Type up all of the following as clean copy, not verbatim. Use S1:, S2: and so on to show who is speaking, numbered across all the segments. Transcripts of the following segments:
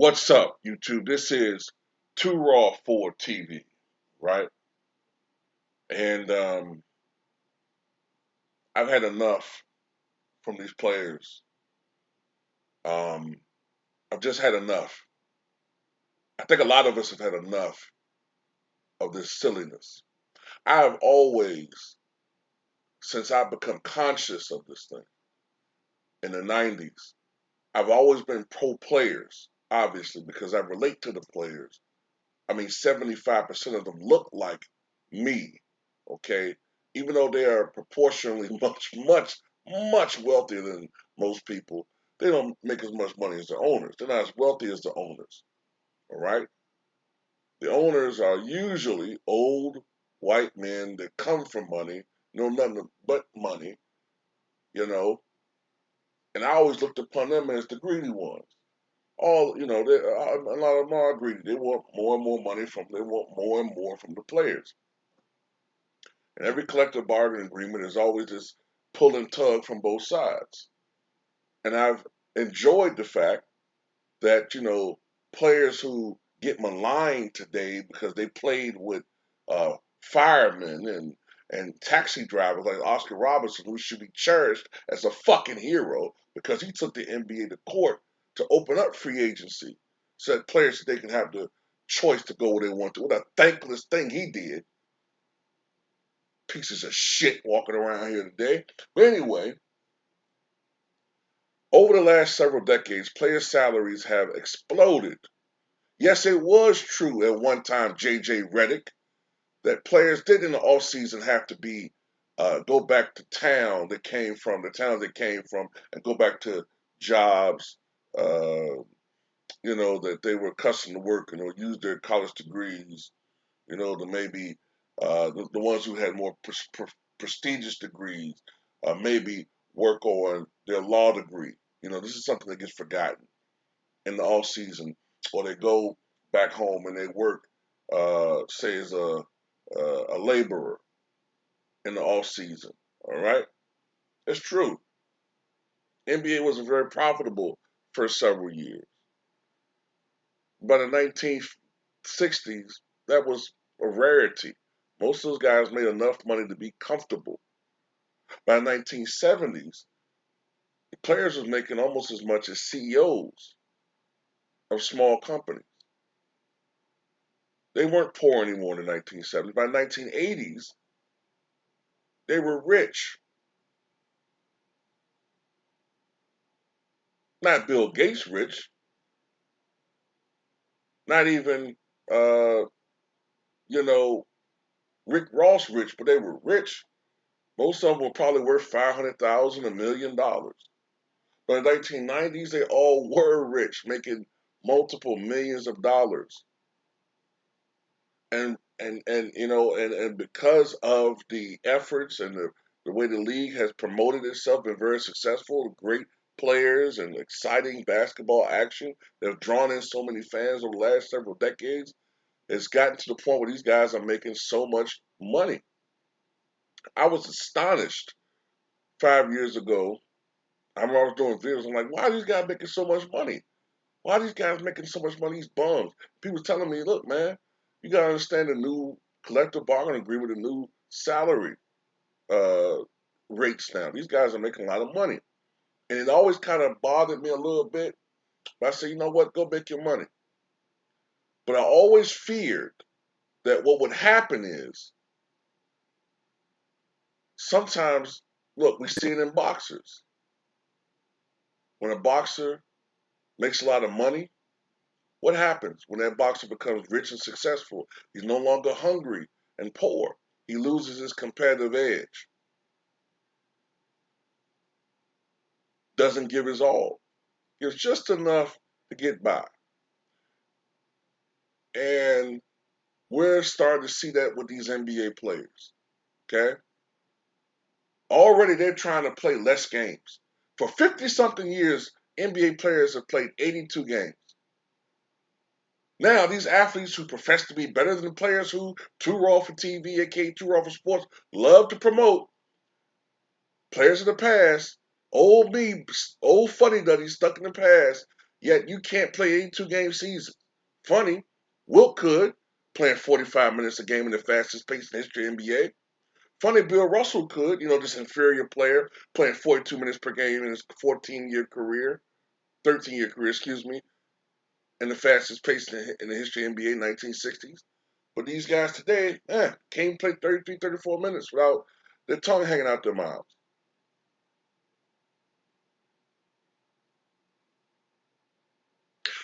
S1: What's up, YouTube? This is Too Raw for TV, right? And I've had enough from these players. Um, I've just had enough. I think a lot of us have had enough of this silliness. I have always, since I've become conscious of this thing in the 90s, I've always been pro players, obviously, because I relate to the players. I mean, 75% of them look like me, okay? Even though they are proportionally much wealthier than most people, they don't make as much money as the owners. They're not as wealthy as the owners, all right? The owners are usually old white men that come from money, know nothing but money, you know, and I always looked upon them as the greedy ones. A lot of them are greedy. They want more and more money they want more and more from the players. And every collective bargaining agreement is always this pull and tug from both sides. And I've enjoyed the fact that, players who get maligned today because they played with firemen and taxi drivers like Oscar Robertson, who should be cherished as a fucking hero because he took the NBA to court to open up free agency so that players they can have the choice to go where they want to. What a thankless thing he did. Pieces of shit walking around here today. But anyway, over the last several decades, player salaries have exploded. Yes, it was true at one time, JJ Redick, that players did in the off season have to be go back to the towns they came from, and go back to jobs, uh, that they were accustomed to working or use their college degrees, to maybe the ones who had more prestigious degrees, maybe work on their law degree. This is something that gets forgotten in the off season, or they go back home and they work, say as a laborer in the off season. All right, it's true. NBA was very profitable for several years. By the 1960s, that was a rarity. Most of those guys made enough money to be comfortable. By the 1970s, the players was making almost as much as CEOs of small companies. They weren't poor anymore in the 1970s. By the 1980s, they were rich. Not Bill Gates rich, not even, uh, you know, Rick Ross rich, but they were rich. Most of them were probably worth 500,000, $1 million. But in the 1990s, they all were rich, making multiple millions of dollars. And because of the efforts and the way the league has promoted itself, been very successful, great players and exciting basketball action that have drawn in so many fans over the last several decades, it's gotten to the point where these guys are making so much money. I was astonished 5 years ago. I remember I was doing videos. I'm like, why are these guys making so much money? Why are these guys making so much money? These bums. People telling me, look, man, you gotta understand the new collective bargaining agreement, the new salary uh, rates now. These guys are making a lot of money. And it always kind of bothered me a little bit. But I said, you know what, go make your money. But I always feared that what would happen is sometimes, look, we see it in boxers. When a boxer makes a lot of money, what happens when that boxer becomes rich and successful? He's no longer hungry and poor. He loses his competitive edge, doesn't give his all, gives just enough to get by. And we're starting to see that with these NBA players. Okay? Already they're trying to play less games. For 50 something years, NBA players have played 82 games. Now, these athletes who profess to be better than the players who Too Raw for TV, aka Too Raw for Sports, love to promote, players of the past, old me, old funny duddy stuck in the past, Yet you can't play 82 game season. Funny, Wilt could, playing 45 minutes a game in the fastest pace in the history of NBA. Funny, Bill Russell could, this inferior player, playing 42 minutes per game in his 14-year career, 13-year career, excuse me, in the fastest pace in the history of NBA, 1960s. But these guys today, can't play 33, 34 minutes without their tongue hanging out their mouths.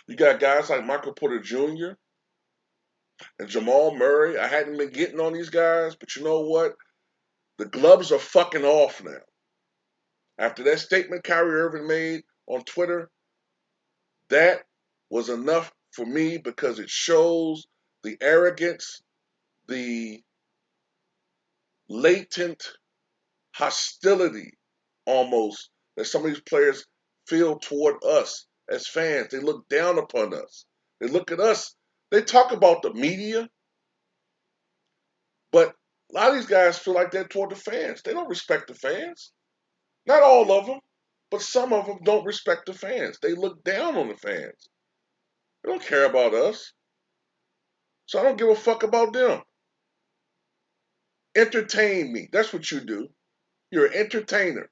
S1: You got guys like Michael Porter Jr. and Jamal Murray. I hadn't been getting on these guys, but you know what? The gloves are fucking off now. After that statement Kyrie Irving made on Twitter, that was enough for me because it shows the arrogance, the latent hostility almost that some of these players feel toward us as fans. They look down upon us. They look at us. They talk about the media, but a lot of these guys feel like that toward the fans. They don't respect the fans. Not all of them, but some of them don't respect the fans. They look down on the fans. They don't care about us. So I don't give a fuck about them. Entertain me. That's what you do. You're an entertainer.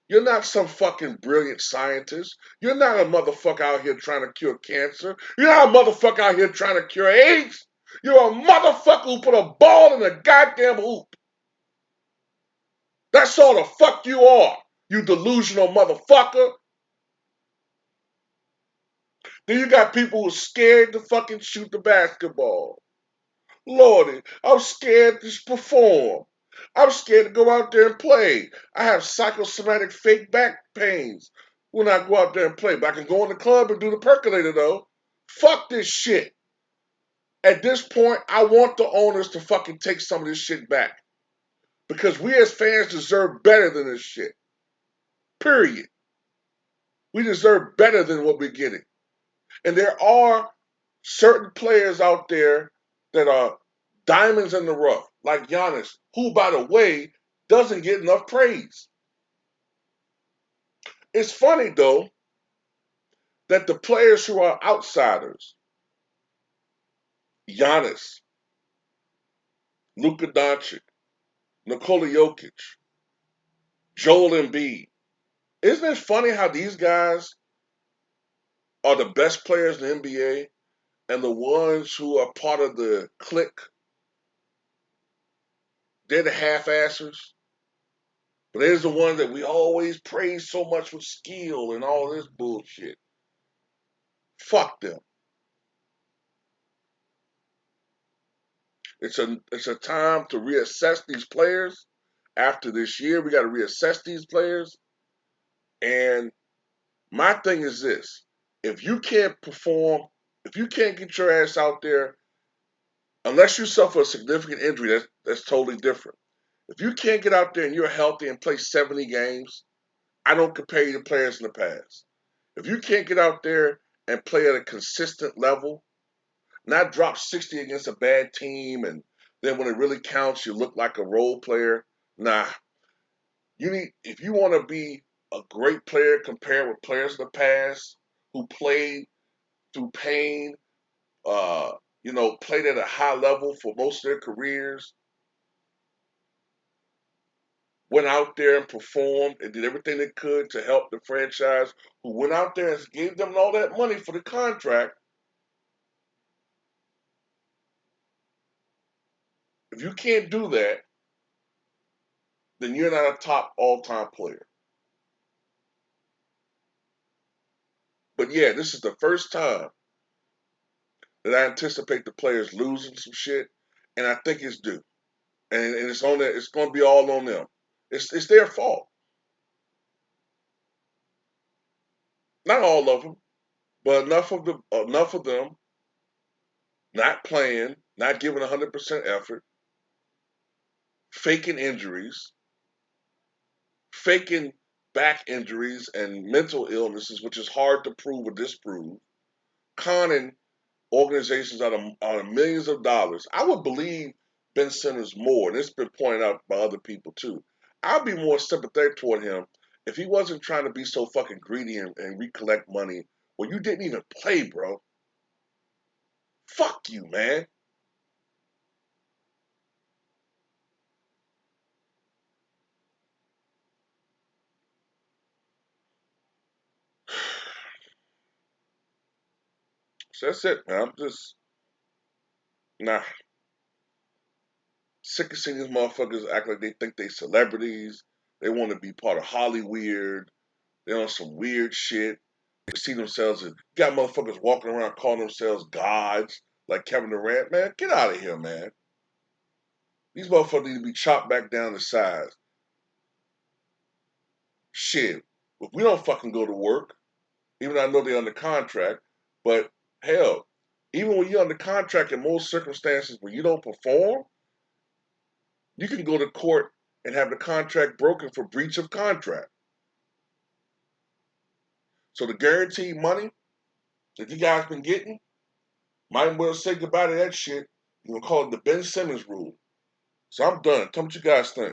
S1: You're not some fucking brilliant scientist. You're not a motherfucker out here trying to cure cancer. You're not a motherfucker out here trying to cure AIDS. You're a motherfucker who put a ball in a goddamn hoop. That's all the fuck you are, you delusional motherfucker. Then you got people who are scared to fucking shoot the basketball. Lordy, I'm scared to perform. I'm scared to go out there and play. I have psychosomatic fake back pains when I go out there and play. But I can go in the club and do the percolator though. Fuck this shit. At this point, I want the owners to fucking take some of this shit back. Because we as fans deserve better than this shit. Period. We deserve better than what we're getting. And there are certain players out there that are diamonds in the rough, like Giannis, who, by the way, doesn't get enough praise. It's funny, though, that the players who are outsiders, Giannis, Luka Doncic, Nikola Jokic, Joel Embiid, isn't it funny how these guys are the best players in the NBA and the ones who are part of the clique, they're the half-assers? But there's the ones that we always praise so much with skill and all this bullshit. Fuck them. It's a time to reassess these players. After this year, we got to reassess these players. And my thing is this: if you can't perform, if you can't get your ass out there, unless you suffer a significant injury, that's totally different. If you can't get out there and you're healthy and play 70 games, I don't compare you to players in the past. If you can't get out there and play at a consistent level, not drop 60 against a bad team, and then when it really counts, you look like a role player. Nah, if you want to be a great player compared with players in the past who played through pain, uh, played at a high level for most of their careers, went out there and performed and did everything they could to help the franchise, who went out there and gave them all that money for the contract. If you can't do that, then you're not a top all-time player. But yeah, this is the first time that I anticipate the players losing some shit, and I think it's due. And it's on there. It's going to be all on them. It's their fault. Not all of them, but enough of them not playing, not giving 100% effort, faking injuries, faking back injuries and mental illnesses, which is hard to prove or disprove, conning organizations out of millions of dollars. I would believe Ben Simmons more, and it's been pointed out by other people too. I'd be more sympathetic toward him if he wasn't trying to be so fucking greedy and recollect money when you didn't even play, bro. Fuck you, man. So that's it, man. I'm just nah. Sick of seeing these motherfuckers act like they think they celebrities. They want to be part of Hollywood. They're on some weird shit. They see themselves as got motherfuckers walking around calling themselves gods like Kevin Durant. Man, get out of here, man. These motherfuckers need to be chopped back down to size. Shit. If we don't fucking go to work, even though I know they're under contract, but hell, even when you're under contract in most circumstances when you don't perform, you can go to court and have the contract broken for breach of contract. So the guaranteed money that you guys been getting, might as well say goodbye to that shit. You gonna call it the Ben Simmons rule. So I'm done. Tell me what you guys think.